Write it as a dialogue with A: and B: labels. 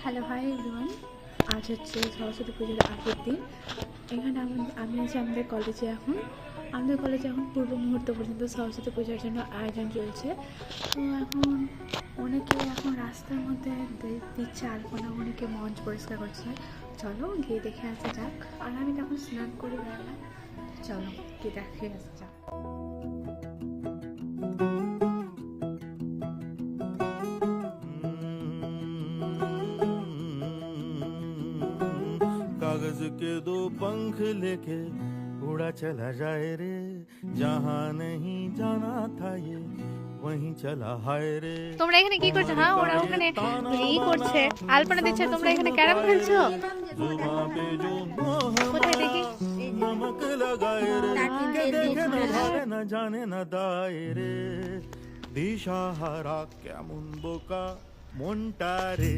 A: Hello hi everyone. আজ হচ্ছে সরস্বতী পুজোর আগের দিন। এখানে আমি আছি আমাদের কলেজে। আমাদের কলেজে এখন পূর্ব মুহূর্ত পর্যন্ত সরস্বতী পূজার জন্য আয়োজন চলছে। তো অনেকে রাস্তার মধ্যে দিচ্ছে আলপনা, অনেকে মঞ্চ পরিষ্কার করছে। চলো গিয়ে দেখে আসা যাক। আর আমি তখন স্নান করে বেরোলাম। চলো গিয়ে দেখে আসা যাক।
B: कागज के दो पंख लेके उड़ा चला जाए रे, जहाँ नहीं जाना था ये वहीं चला हाय रे।
C: তোমরা এখানে কি করছো? হ্যাঁ, ওরা ওখানে করছে, আলপনা দিচ্ছে, তোমরা এখানে ক্যারাম খেলছো?
B: जुबां पे जो मोह
C: কোথায় দেখি?
B: नमक लगाए रे, के देखे न भावे न जाने न दाए रे, दिशा हारा केमन बोका মনটা রে।